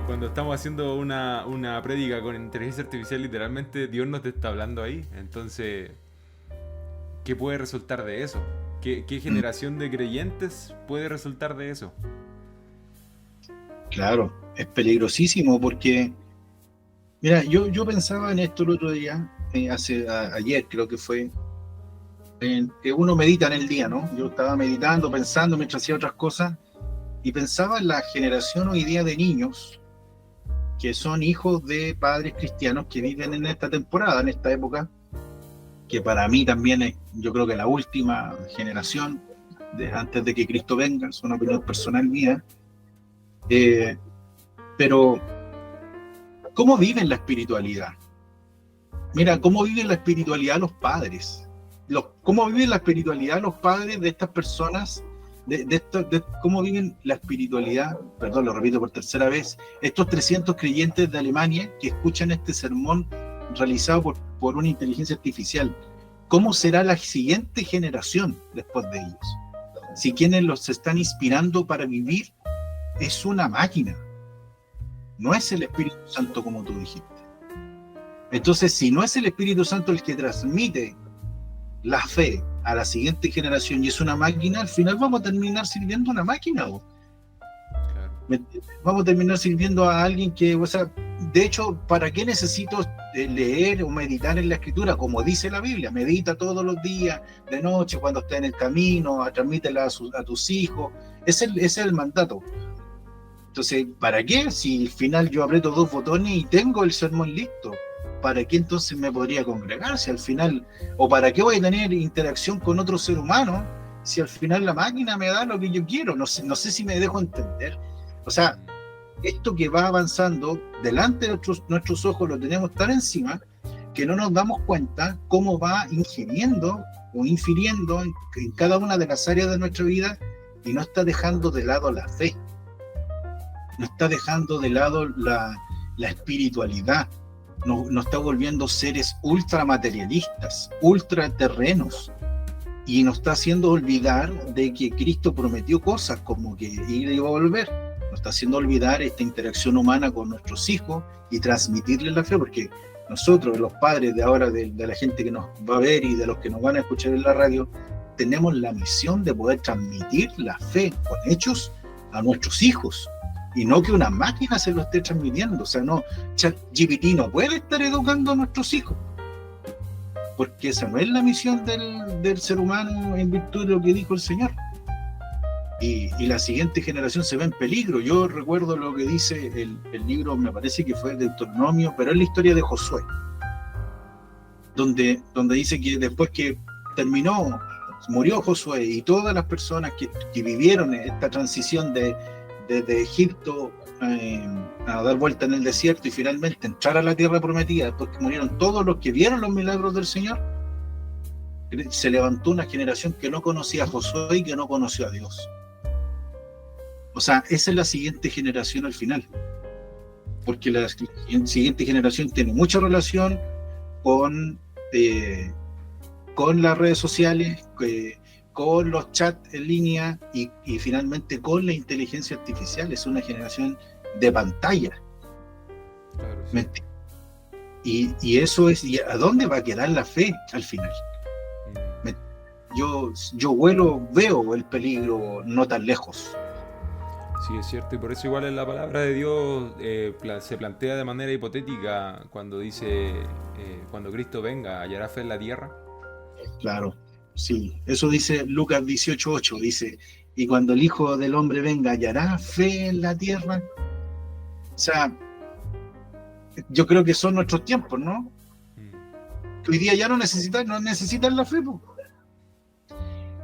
cuando estamos haciendo una prédica con inteligencia artificial, literalmente Dios nos está hablando ahí. Entonces, ¿qué puede resultar de eso? ¿Qué generación de creyentes puede resultar de eso? Claro, es peligrosísimo porque, mira, yo pensaba en esto el otro día, ayer creo que fue, que uno medita en el día, ¿no? Yo estaba meditando, pensando mientras hacía otras cosas y pensaba en la generación hoy día de niños que son hijos de padres cristianos que viven en esta temporada, en esta época, que para mí también es, yo creo que la última generación antes de que Cristo venga, es una opinión personal mía, pero ¿cómo viven la espiritualidad? Mira, ¿cómo viven la espiritualidad los padres? ¿Cómo viven la espiritualidad los padres de estas personas? ¿Cómo viven la espiritualidad? Perdón, lo repito por tercera vez. Estos 300 creyentes de Alemania que escuchan este sermón realizado por una inteligencia artificial. ¿Cómo será la siguiente generación después de ellos? Si quienes los están inspirando para vivir es una máquina, no es el Espíritu Santo como tú dijiste. Entonces, si no es el Espíritu Santo el que transmite la fe a la siguiente generación y es una máquina, al final vamos a terminar sirviendo a una máquina. Claro. Vamos a terminar sirviendo a alguien que, o sea, de hecho, ¿para qué necesito leer o meditar en la Escritura? Como dice la Biblia, medita todos los días, de noche, cuando estés en el camino, transmítela a tus hijos. Ese es el mandato. Entonces, ¿para qué? Si al final yo aprieto 2 botones y tengo el sermón listo, ¿para qué entonces me podría congregar si al final, o para qué voy a tener interacción con otro ser humano si al final la máquina me da lo que yo quiero? No sé si me dejo entender. O sea, esto que va avanzando delante de nuestros ojos lo tenemos tan encima que no nos damos cuenta cómo va ingiriendo o infiriendo en cada una de las áreas de nuestra vida y no está dejando de lado la fe, no está dejando de lado la espiritualidad, nos está volviendo seres ultramaterialistas, ultraterrenos, y nos está haciendo olvidar de que Cristo prometió cosas como que iba a volver. Nos está haciendo olvidar esta interacción humana con nuestros hijos y transmitirles la fe, porque nosotros, los padres de ahora, de la gente que nos va a ver y de los que nos van a escuchar en la radio, tenemos la misión de poder transmitir la fe con hechos a nuestros hijos, y no que una máquina se lo esté transmitiendo. O sea, no, ChatGPT no puede estar educando a nuestros hijos, porque esa no es la misión del ser humano en virtud de lo que dijo el Señor. Y la siguiente generación se ve en peligro. Yo recuerdo lo que dice el libro, me parece que fue el Deuteronomio, pero es la historia de Josué, donde dice que después que murió Josué y todas las personas que vivieron esta transición desde Egipto a dar vuelta en el desierto y finalmente entrar a la tierra prometida, después que murieron todos los que vieron los milagros del Señor, se levantó una generación que no conocía a Josué y que no conoció a Dios. O sea, esa es la siguiente generación al final, porque la siguiente generación tiene mucha relación con, con las redes sociales, con los chats en línea y finalmente con la inteligencia artificial. Es una generación de pantalla. Claro, sí. Y eso es, ¿y a dónde va a quedar la fe al final? Yo veo el peligro no tan lejos. Sí, es cierto, y por eso igual en la palabra de Dios se plantea de manera hipotética cuando dice, cuando Cristo venga, ¿hallará fe en la tierra? Claro, sí. Eso dice Lucas 18:8, dice, y cuando el Hijo del Hombre venga, ¿hallará fe en la tierra? O sea, yo creo que son nuestros tiempos, ¿no? Que hoy día ya no necesitan la fe, po.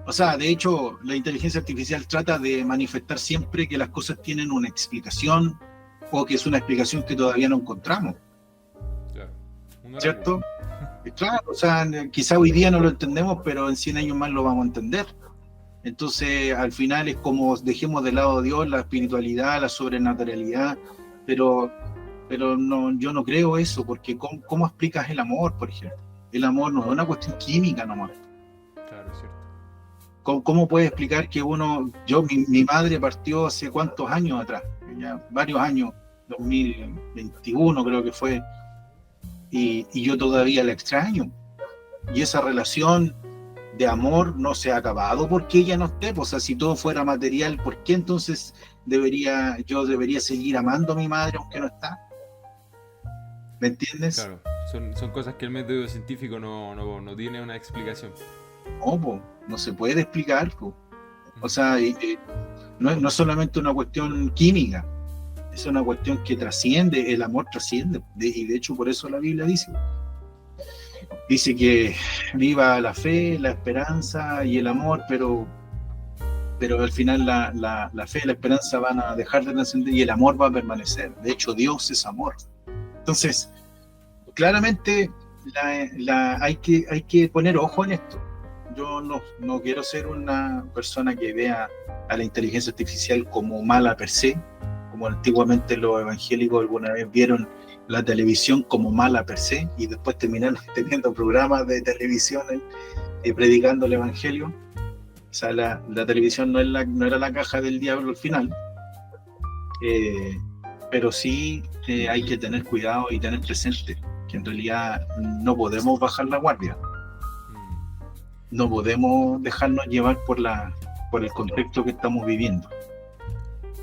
O sea, de hecho, la inteligencia artificial trata de manifestar siempre que las cosas tienen una explicación o que es una explicación que todavía no encontramos. Claro. ¿Cierto? Claro, o sea, quizá hoy día no lo entendemos, pero en 100 años más lo vamos a entender. Entonces, al final es como dejemos de lado a Dios, la espiritualidad, la sobrenaturalidad, pero no, yo no creo eso, porque ¿cómo explicas el amor, por ejemplo? El amor no es una cuestión química nomás. Claro, es cierto. ¿Cómo puedes explicar que mi madre partió hace cuántos años atrás? Ya varios años, 2021 creo que fue, y yo todavía la extraño. Y esa relación de amor no se ha acabado porque ella no esté. O sea, si todo fuera material, ¿por qué entonces yo debería seguir amando a mi madre aunque no está? ¿Me entiendes? Claro, son cosas que el método científico no tiene una explicación. No se puede explicar. O sea, no es solamente una cuestión química, es una cuestión que trasciende, el amor trasciende, y de hecho por eso la Biblia dice que viva la fe, la esperanza y el amor, pero al final la fe y la esperanza van a dejar de trascender y el amor va a permanecer. De hecho, Dios es amor. Entonces, claramente hay que poner ojo en esto. Yo no quiero ser una persona que vea a la inteligencia artificial como mala per se, como antiguamente los evangélicos alguna vez vieron la televisión como mala per se y después terminaron teniendo programas de televisión predicando el evangelio. O sea, la televisión no era la caja del diablo al final, pero sí hay que tener cuidado y tener presente que en realidad no podemos bajar la guardia. No podemos dejarnos llevar por el contexto que estamos viviendo.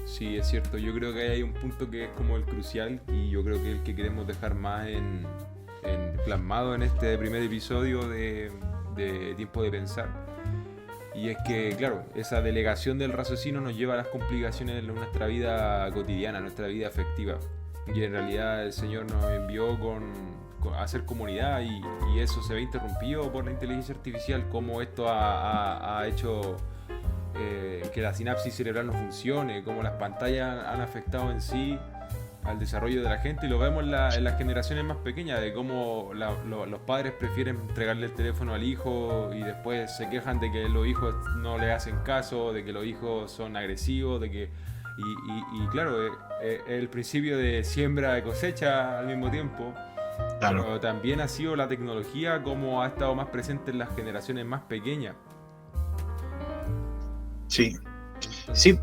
Sí, es cierto. Yo creo que hay un punto que es como el crucial y yo creo que el que queremos dejar más plasmado en este primer episodio de Tiempo de Pensar. Y es que, claro, esa delegación del raciocinio nos lleva a las complicaciones de nuestra vida cotidiana, nuestra vida afectiva. Y en realidad el Señor nos envió a hacer comunidad y eso se ve interrumpido por la inteligencia artificial, como esto ha hecho que la sinapsis cerebral no funcione, como las pantallas han afectado en sí al desarrollo de la gente, y lo vemos en las generaciones más pequeñas, de cómo los padres prefieren entregarle el teléfono al hijo y después se quejan de que los hijos no le hacen caso, de que los hijos son agresivos, y claro, el principio de siembra y cosecha al mismo tiempo. Claro. Pero también ha sido la tecnología como ha estado más presente en las generaciones más pequeñas. Sí, sí,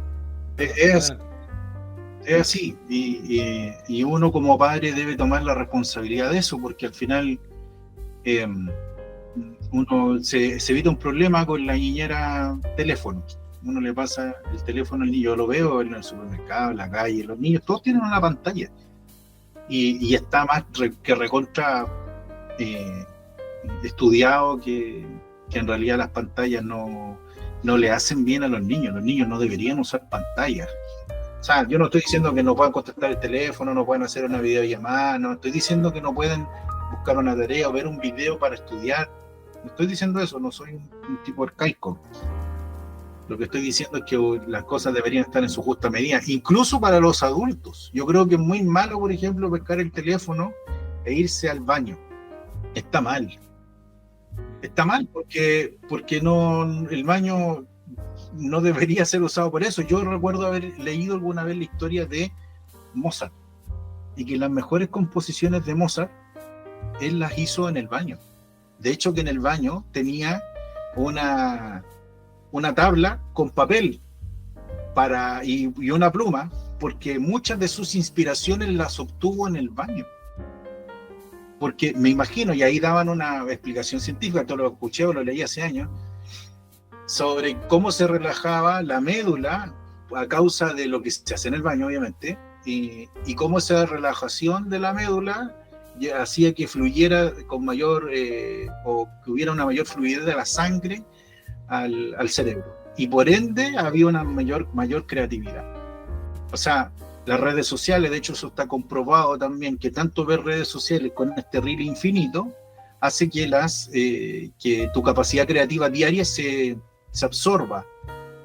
es así, y uno como padre debe tomar la responsabilidad de eso, porque al final uno se evita un problema con la niñera teléfono. Uno le pasa el teléfono al niño, yo lo veo en el supermercado, en la calle, los niños todos tienen una pantalla y está más que recontra estudiado que en realidad las pantallas no le hacen bien a los niños no deberían usar pantallas. O sea, yo no estoy diciendo que no puedan contestar el teléfono, no pueden hacer una videollamada, no estoy diciendo que no pueden buscar una tarea o ver un video para estudiar, no estoy diciendo eso, no soy un tipo arcaico. Lo que estoy diciendo es que las cosas deberían estar en su justa medida, incluso para los adultos. Yo creo que es muy malo, por ejemplo, pescar el teléfono e irse al baño. Está mal. está mal porque no, el baño no debería ser usado por eso. Yo recuerdo haber leído alguna vez la historia de Mozart y que las mejores composiciones de Mozart él las hizo en el baño. De hecho, que en el baño tenía una, una tabla con papel y una pluma, porque muchas de sus inspiraciones las obtuvo en el baño. Porque me imagino, y ahí daban una explicación científica, esto lo escuché o lo leí hace años, sobre cómo se relajaba la médula a causa de lo que se hace en el baño, obviamente, y cómo esa relajación de la médula hacía que fluyera con mayor, o que hubiera una mayor fluidez de la sangre al cerebro. Y por ende había una mayor creatividad. O sea, las redes sociales, de hecho eso está comprobado también, que tanto ver redes sociales con este reel infinito hace que tu capacidad creativa diaria se absorba,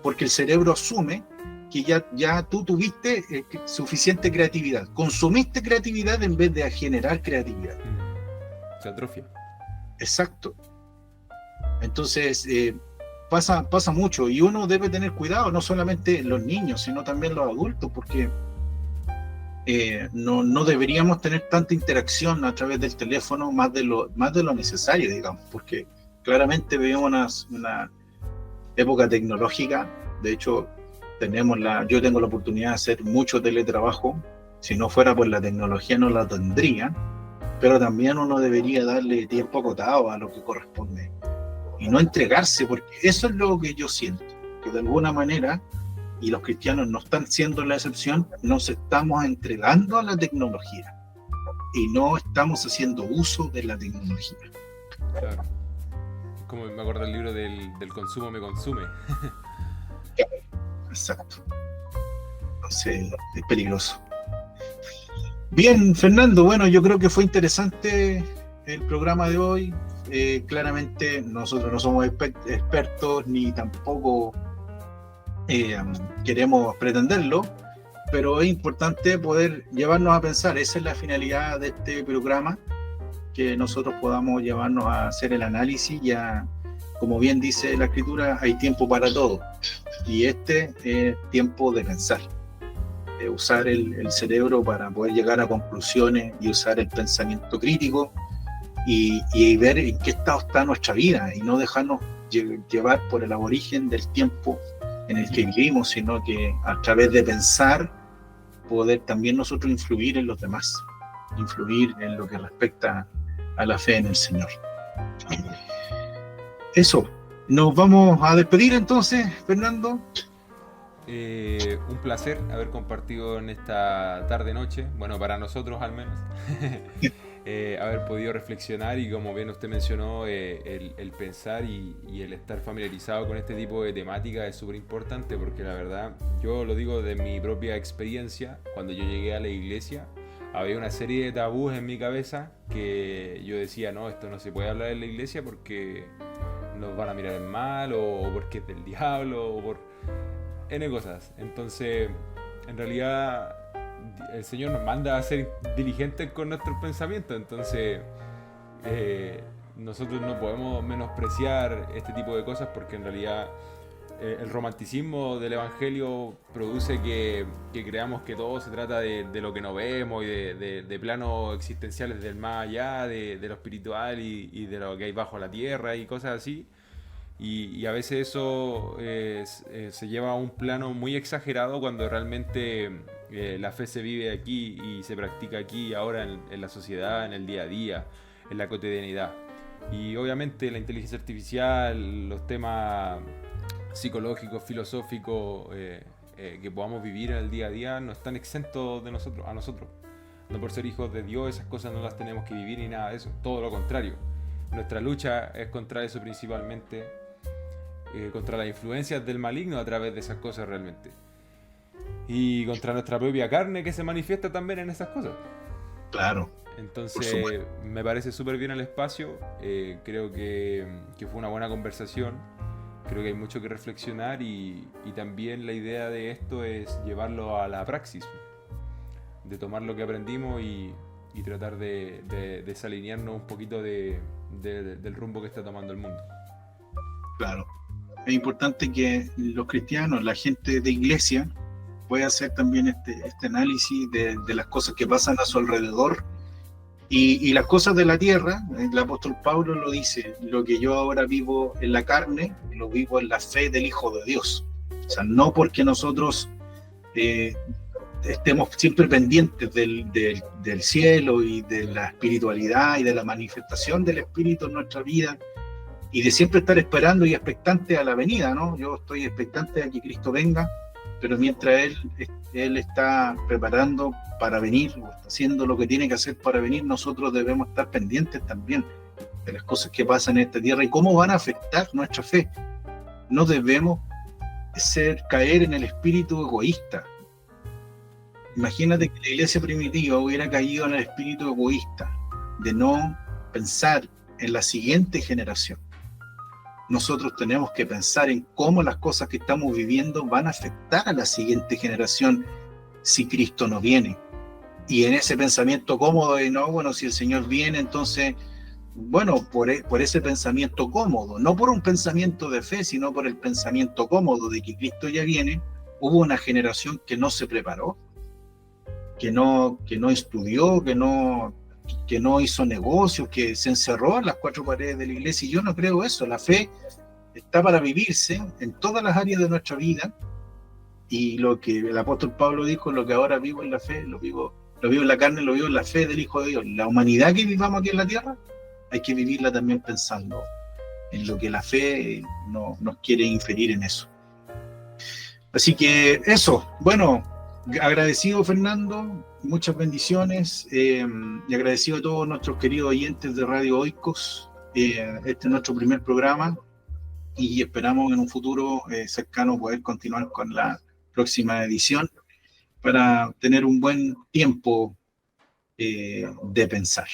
porque el cerebro asume que ya tú tuviste suficiente creatividad, consumiste creatividad en vez de generar creatividad. Se atrofia. Exacto. Entonces, pasa mucho y uno debe tener cuidado, no solamente los niños, sino también los adultos, porque no deberíamos tener tanta interacción a través del teléfono más de lo necesario, digamos, porque claramente vivimos una época tecnológica. De hecho, yo tengo la oportunidad de hacer mucho teletrabajo. Si no fuera por la tecnología no la tendría, pero también uno debería darle tiempo acotado a lo que corresponde y no entregarse, porque eso es lo que yo siento, que de alguna manera, y los cristianos no están siendo la excepción, nos estamos entregando a la tecnología y no estamos haciendo uso de la tecnología. Claro. Como me acuerdo del libro del consumo me consume. Exacto. Entonces es peligroso. Bien, Fernando, bueno, yo creo que fue interesante el programa de hoy. Claramente nosotros no somos expertos ni tampoco queremos pretenderlo, pero es importante poder llevarnos a pensar. Esa es la finalidad de este programa, que nosotros podamos llevarnos a hacer el análisis. Ya, como bien dice la escritura, hay tiempo para todo, y este es tiempo de pensar, de usar el cerebro para poder llegar a conclusiones y usar el pensamiento crítico y ver en qué estado está nuestra vida y no dejarnos llevar por el aborigen del tiempo en el que vivimos, sino que a través de pensar poder también nosotros influir en los demás, influir en lo que respecta a la fe en el Señor. Eso, nos vamos a despedir entonces, Fernando. Un placer haber compartido en esta tarde-noche, bueno, para nosotros al menos, haber podido reflexionar y, como bien usted mencionó, el pensar y el estar familiarizado con este tipo de temática es súper importante, porque la verdad, yo lo digo de mi propia experiencia. Cuando yo llegué a la iglesia había una serie de tabús en mi cabeza que yo decía, no, esto no se puede hablar en la iglesia porque nos van a mirar en mal, o porque es del diablo, o por N cosas. Entonces, en realidad, el Señor nos manda a ser diligentes con nuestros pensamientos. Entonces, nosotros no podemos menospreciar este tipo de cosas, porque en realidad el romanticismo del Evangelio produce que creamos que todo se trata de lo que no vemos y de planos existenciales del más allá, de lo espiritual y de lo que hay bajo la tierra y cosas así. Y a veces eso se lleva a un plano muy exagerado, cuando realmente la fe se vive aquí y se practica aquí, ahora en la sociedad, en el día a día, en la cotidianidad. Y obviamente la inteligencia artificial, los temas psicológicos, filosóficos que podamos vivir en el día a día, no están exentos de nosotros. No por ser hijos de Dios esas cosas no las tenemos que vivir ni nada de eso, todo lo contrario. Nuestra lucha es contra eso principalmente, contra las influencias del maligno a través de esas cosas realmente. Y contra nuestra propia carne, que se manifiesta también en esas cosas. Claro. Entonces, me parece súper bien el espacio. Creo que fue una buena conversación. Creo que hay mucho que reflexionar, y también la idea de esto es llevarlo a la praxis, de tomar lo que aprendimos y y tratar de desalinearnos un poquito del rumbo que está tomando el mundo. Claro. Es importante que los cristianos, la gente de iglesia, pueda hacer también este análisis de las cosas que pasan a su alrededor y las cosas de la tierra. El apóstol Pablo lo dice: lo que yo ahora vivo en la carne, lo vivo en la fe del Hijo de Dios. O sea, no porque nosotros estemos siempre pendientes del cielo y de la espiritualidad y de la manifestación del Espíritu en nuestra vida, y de siempre estar esperando y expectante a la venida, ¿no? Yo estoy expectante a que Cristo venga, pero mientras Él está preparando para venir, o está haciendo lo que tiene que hacer para venir, nosotros debemos estar pendientes también de las cosas que pasan en esta tierra y cómo van a afectar nuestra fe. No debemos caer en el espíritu egoísta. Imagínate que la iglesia primitiva hubiera caído en el espíritu egoísta de no pensar en la siguiente generación. Nosotros tenemos que pensar en cómo las cosas que estamos viviendo van a afectar a la siguiente generación si Cristo no viene. Y en ese pensamiento cómodo de no, bueno, si el Señor viene, entonces, bueno, por ese pensamiento cómodo, no por un pensamiento de fe, sino por el pensamiento cómodo de que Cristo ya viene, hubo una generación que no se preparó, que no estudió, que no hizo negocios, que se encerró en las cuatro paredes de la iglesia. Y yo no creo eso. La fe está para vivirse en todas las áreas de nuestra vida, y lo que el apóstol Pablo dijo: lo que ahora vivo en la fe, lo vivo en la carne, lo vivo en la fe del Hijo de Dios. La humanidad que vivamos aquí en la tierra hay que vivirla también pensando en lo que la fe nos quiere inferir en eso. Así que eso, bueno, agradecido, Fernando, muchas bendiciones, y agradecido a todos nuestros queridos oyentes de Radio Oikos. Este es nuestro primer programa y esperamos en un futuro cercano poder continuar con la próxima edición para tener un buen tiempo de pensar.